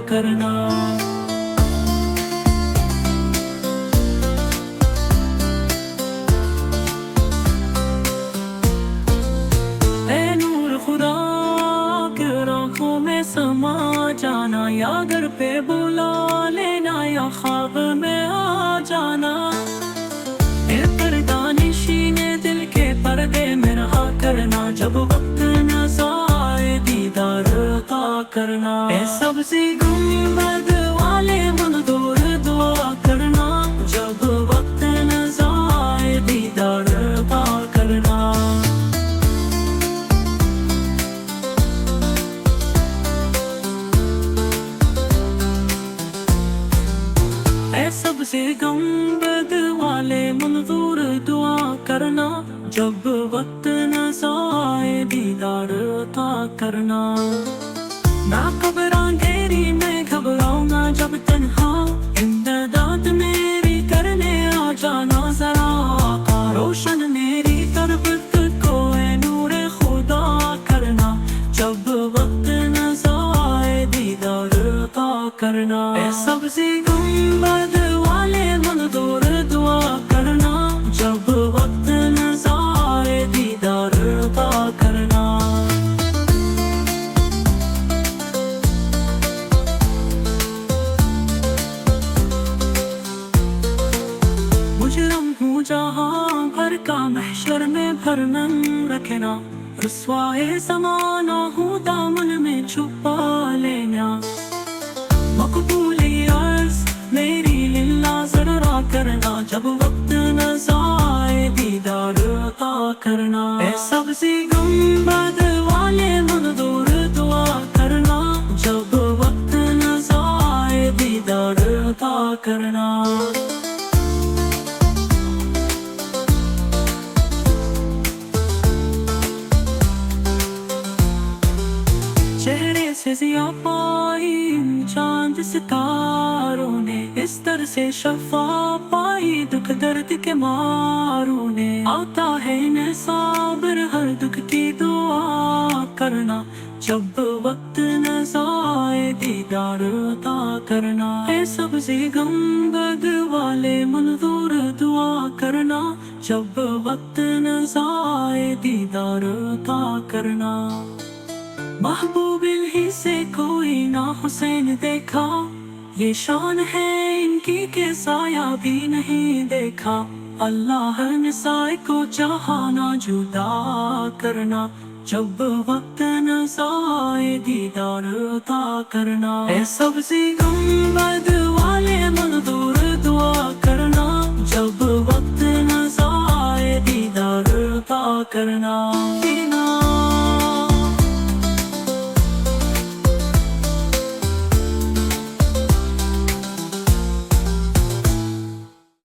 करना। ऐ नूर खुदा के आँखों में समा जाना, या घर पे बुला लेना या ख्वाब में आ जाना। ए पर्दानिशीने दिल के पर्दे में रहा करना, जब वक्त न आए दीदार अता करना। ए सब्ज़ी गुंबद वाले मंजूर दुआ करना, जब वक्त न आए दीदार अता करना। ऐ सबसे गुंबद वाले मंजूर दुआ करना, जब वक्त न आए दीदार अता करना। ना कब्र अंधेरी में घबराऊंगा जब तन्हा, इमदाद मेरी करने आ जाना जरा। आका रोशन मेरी तरफ को ऐ नूर खुदा करना, जब वक्त न आए दीदार अता करना। ऐ सब्ज़ी गुंबद वाले मंजूर दुआ करना, जब वक्त न आए दीदार अता करना। मुजरम हूँ जहाँ भर का महशर में भरमन रखना, रुस्वाए ज़माना हूँ दामन में छुपा लेना। मकबूल अर्ज़ मेरी लिल्ला ज़रा करना, जब वक्त न आए दीदार अता करना। ऐ सब्ज़ी गुंबद वाले मंजूर दुआ करना, जब वक्त न आए दीदार अता करना। चेहरे से ज़िया पाई चांद सितारों ने, इस दर से शफा पाई दुख दर्द के मारों ने। आता है न साबिर हर दुख की दुआ करना, जब वक्त न आए दीदार अता करना। ऐ सब्ज़ी गुंबद वाले मंजूर दुआ करना, जब वक्त न आए दीदार अता करना। महबूब ही से कोई ना हुसैन देखा, ये शान है इनकी के साया भी नहीं देखा। अल्लाह ने साए को चाहा ना जुदा करना, जब वक्त न आए दीदार अता करना। ऐ सब्ज़ी गुंबद वाले मंजूर दुआ करना, जब वक्त न आए दीदार अता करना।